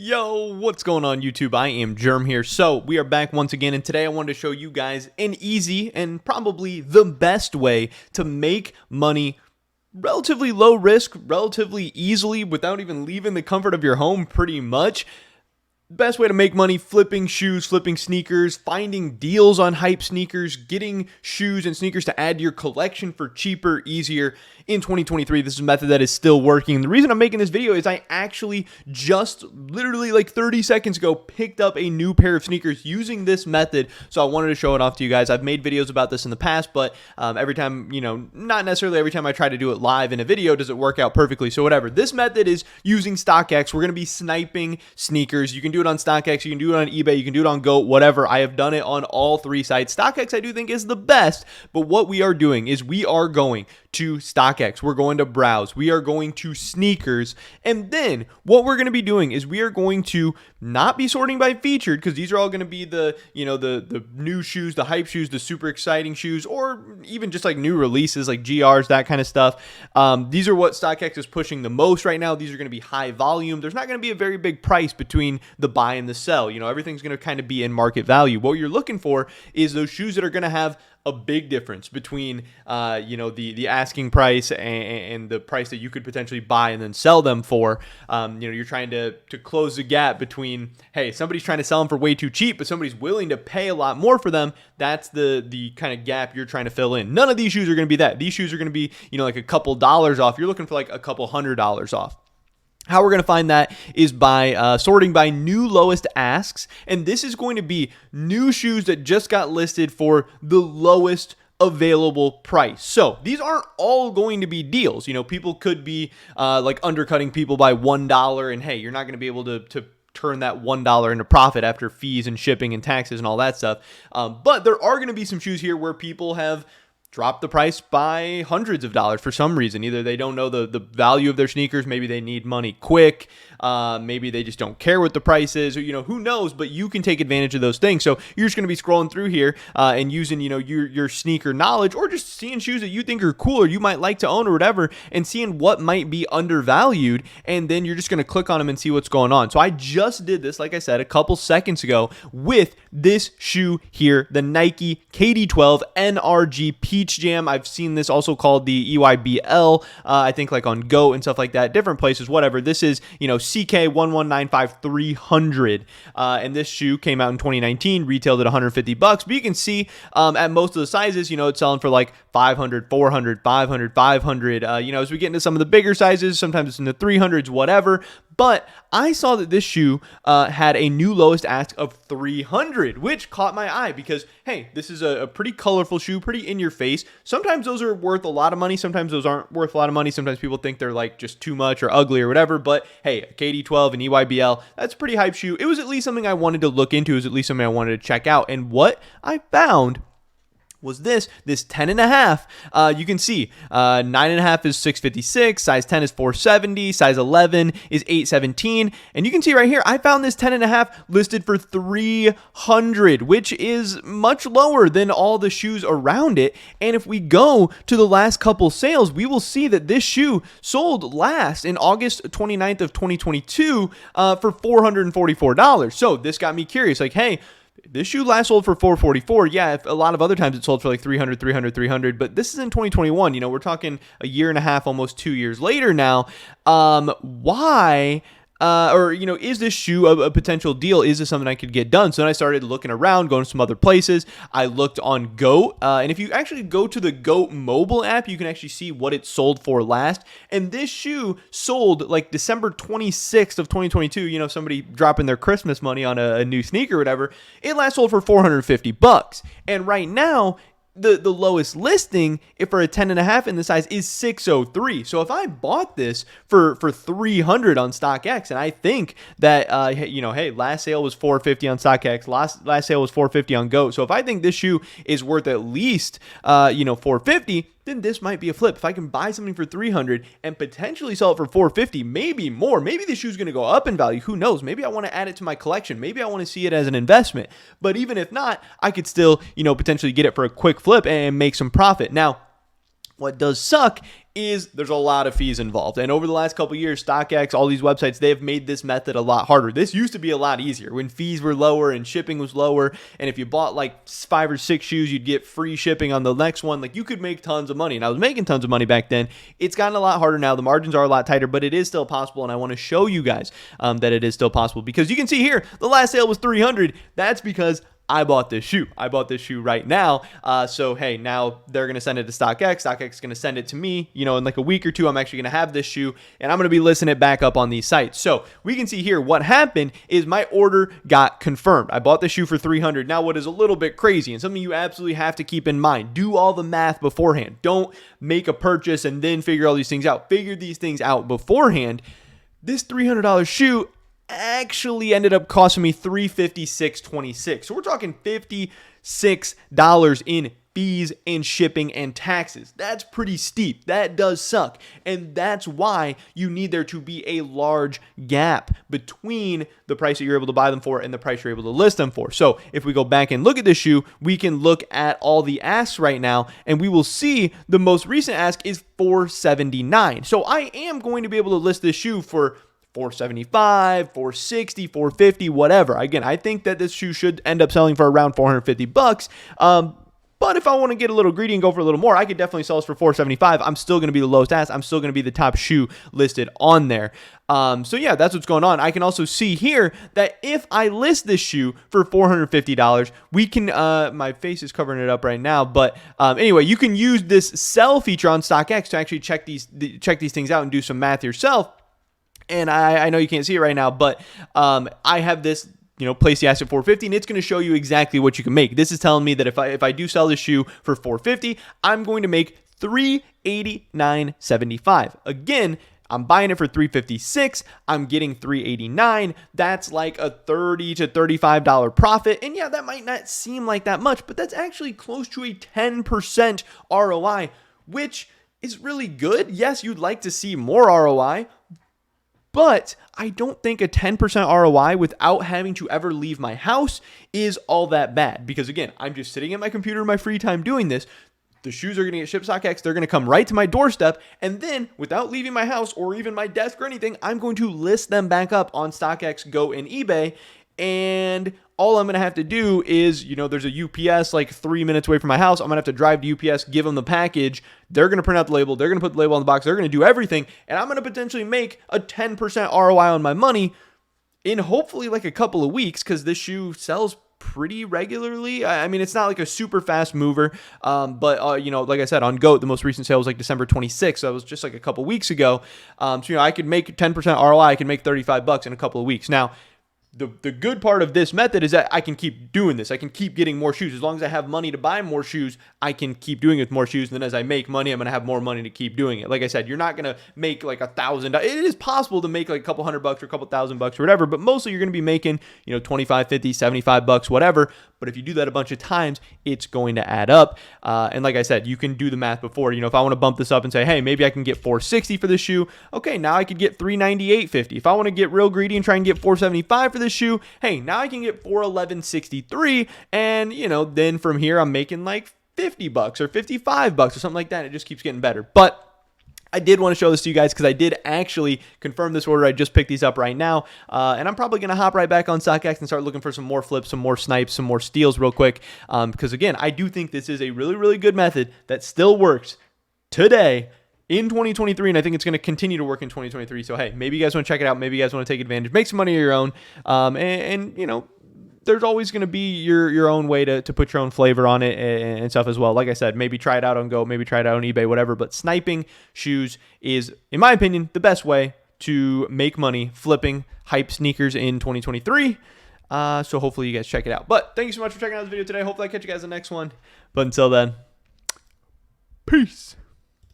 Yo, what's going on YouTube? I am Germ here. So we are back once again, and today I wanted to show you guys an easy and probably the best way to make money relatively low risk, relatively easily without even leaving the comfort of your home pretty much. Best way to make money: flipping shoes, flipping sneakers, finding deals on hype sneakers, getting shoes and sneakers to add to your collection for cheaper, easier in 2023. This is a method that is still working. The reason I'm making this video is I actually just literally like 30 seconds ago picked up a new pair of sneakers using this method. So I wanted to show it off to you guys. I've made videos about this in the past, but every time, not necessarily every time I try to do it live in a video does it work out perfectly. So whatever. This method is using StockX. We're going to be sniping sneakers. You can do it on StockX, you can do it on eBay, you can do it on GOAT, whatever. I have done it on all three sites. StockX I do think is the best, but what we are doing is we are going to StockX, we're going to browse, we are going to sneakers, and then what we're going to be doing is we are going to not be sorting by featured, because these are all going to be the new shoes, the hype shoes, the super exciting shoes, or even just like new releases like GRs, that kind of stuff. These are what StockX is pushing the most right now. These are going to be high volume. There's not going to be a very big price between the buy and the sell. Everything's going to kind of be in market value. What you're looking for is those shoes that are going to have a big difference between the asking price and the price that you could potentially buy and then sell them for. You're trying to close the gap between, hey, somebody's trying to sell them for way too cheap, but somebody's willing to pay a lot more for them. That's the kind of gap you're trying to fill in. None of these shoes are going to be that. These shoes are going to be like a couple dollars off. You're looking for like a couple $100 off. How we're going to find that is by sorting by new lowest asks. And this is going to be new shoes that just got listed for the lowest available price. So these aren't all going to be deals. People could be like undercutting people by $1, and hey, you're not going to be able to turn that $1 into profit after fees and shipping and taxes and all that stuff. But there are going to be some shoes here where people have drop the price by hundreds of dollars for some reason. Either they don't know the value of their sneakers, maybe they need money quick, maybe they just don't care what the price is, or who knows, but you can take advantage of those things. So you're just going to be scrolling through here and using your sneaker knowledge, or just seeing shoes that you think are cool or you might like to own or whatever, and seeing what might be undervalued, and then you're just going to click on them and see what's going on. So I just did this, like I said, a couple seconds ago with this shoe here, the Nike KD12 NRG Peach Jam. I've seen this also called the EYBL, I think like on GOAT and stuff like that, different places, whatever. This is, CK1195300, and this shoe came out in 2019, retailed at $150, but you can see at most of the sizes, it's selling for like 500, 400, 500, 500. As we get into some of the bigger sizes, sometimes it's in the 300s, whatever. But I saw that this shoe had a new lowest ask of 300, which caught my eye because, hey, this is a pretty colorful shoe, pretty in your face. Sometimes those are worth a lot of money. Sometimes those aren't worth a lot of money. Sometimes people think they're like just too much or ugly or whatever. But hey, KD12 and EYBL, that's a pretty hype shoe. It was at least something I wanted to look into. It was at least something I wanted to check out. And what I found was this 10.5. You can see 9.5 is 656, size 10 is 470, size 11 is 817, and you can see right here I found this 10.5 listed for 300, which is much lower than all the shoes around it. And if we go to the last couple sales, we will see that this shoe sold last in August 29th of 2022 for $444. So this got me curious, like, hey, this shoe last sold for $444. Yeah, if a lot of other times it sold for like $300, but this is in 2021. We're talking a year and a half, almost 2 years later now. Why? Is this shoe a potential deal? Is this something I could get done? So then I started looking around, going to some other places. I looked on GOAT, and if you actually go to the GOAT mobile app, you can actually see what it sold for last. And this shoe sold like December 26th of 2022. Somebody dropping their Christmas money on a new sneaker or whatever. It last sold for $450. And right now, the lowest listing for a 10.5 in the size is 603. So if I bought this for 300 on StockX, and I think that hey, last sale was 450 on StockX, last sale was 450 on GOAT. So if I think this shoe is worth at least 450, then this might be a flip. If I can buy something for 300 and potentially sell it for 450, maybe more, maybe the shoe's going to go up in value. Who knows? Maybe I want to add it to my collection. Maybe I want to see it as an investment. But even if not, I could still, potentially get it for a quick flip and make some profit. Now, What does suck is there's a lot of fees involved. And over the last couple of years, StockX, all these websites, they have made this method a lot harder. This used to be a lot easier when fees were lower and shipping was lower. And if you bought like 5 or 6 shoes, you'd get free shipping on the next one. Like you could make tons of money. And I was making tons of money back then. It's gotten a lot harder now. The margins are a lot tighter, but it is still possible. And I want to show you guys that it is still possible, because you can see here, the last sale was $300. That's because I bought this shoe. I bought this shoe right now. So, hey, now they're going to send it to StockX. StockX is going to send it to me. In like a week or two, I'm actually going to have this shoe, and I'm going to be listing it back up on these sites. So we can see here what happened is my order got confirmed. I bought the shoe for $300. Now, what is a little bit crazy, and something you absolutely have to keep in mind, do all the math beforehand. Don't make a purchase and then figure all these things out. Figure these things out beforehand. This $300 shoe actually ended up costing me $356.26. So we're talking $56 in fees and shipping and taxes. That's pretty steep. That does suck. And that's why you need there to be a large gap between the price that you're able to buy them for and the price you're able to list them for. So if we go back and look at this shoe, we can look at all the asks right now, and we will see the most recent ask is $479. So I am going to be able to list this shoe for $475, $460, $450, whatever. Again, I think that this shoe should end up selling for around $450. But if I want to get a little greedy and go for a little more, I could definitely sell this for $475. I'm still going to be the lowest ask. I'm still going to be the top shoe listed on there. So yeah, that's what's going on. I can also see here that if I list this shoe for $450, we can, my face is covering it up right now, but anyway, you can use this sell feature on StockX to actually check these things out and do some math yourself. And I know you can't see it right now, but I have this, place the ask at $450, and it's going to show you exactly what you can make. This is telling me that if I do sell this shoe for $450, I'm going to make $389.75. Again, I'm buying it for $356. I'm getting $389. That's like a $30 to $35 profit. And yeah, that might not seem like that much, but that's actually close to a 10% ROI, which is really good. Yes, you'd like to see more ROI, but I don't think a 10% ROI without having to ever leave my house is all that bad. Because again, I'm just sitting at my computer in my free time doing this. The shoes are going to get shipped StockX. They're going to come right to my doorstep. And then without leaving my house or even my desk or anything, I'm going to list them back up on StockX, Go, and eBay. And all I'm going to have to do is, there's a UPS like 3 minutes away from my house. I'm going to have to drive to UPS, give them the package. They're going to print out the label. They're going to put the label on the box. They're going to do everything. And I'm going to potentially make a 10% ROI on my money in hopefully like a couple of weeks, because this shoe sells pretty regularly. I mean, it's not like a super fast mover, but like I said, on GOAT, the most recent sale was like December 26th, so it was just like a couple weeks ago. So I could make 10% ROI. I can make $35 in a couple of weeks. Now, the good part of this method is that I can keep doing this. I can keep getting more shoes. As long as I have money to buy more shoes, I can keep doing it with more shoes. And then as I make money, I'm going to have more money to keep doing it. Like I said, you're not going to make like $1,000. It is possible to make like a couple $100 or a couple $1,000 or whatever, but mostly you're going to be making, $25, $50, $75, whatever. But if you do that a bunch of times, it's going to add up. And like I said, you can do the math before. If I want to bump this up and say, hey, maybe I can get $460 for this shoe. Okay, now I could get $398.50. If I want to get real greedy and try and get $475 for this shoe, hey, now I can get $411.63. And, then from here, I'm making like $50 or $55 or something like that. It just keeps getting better. But I did want to show this to you guys because I did actually confirm this order. I just picked these up right now. And I'm probably going to hop right back on StockX and start looking for some more flips, some more snipes, some more steals real quick. Because again, I do think this is a really, really good method that still works today in 2023. And I think it's going to continue to work in 2023. So, hey, maybe you guys want to check it out. Maybe you guys want to take advantage, make some money of your own. There's always going to be your own way to put your own flavor on it and stuff as well. Like I said, maybe try it out on Go, maybe try it out on eBay, whatever. But sniping shoes is, in my opinion, the best way to make money flipping hype sneakers in 2023. So hopefully you guys check it out. But thank you so much for checking out this video today. Hopefully I catch you guys in the next one. But until then, peace.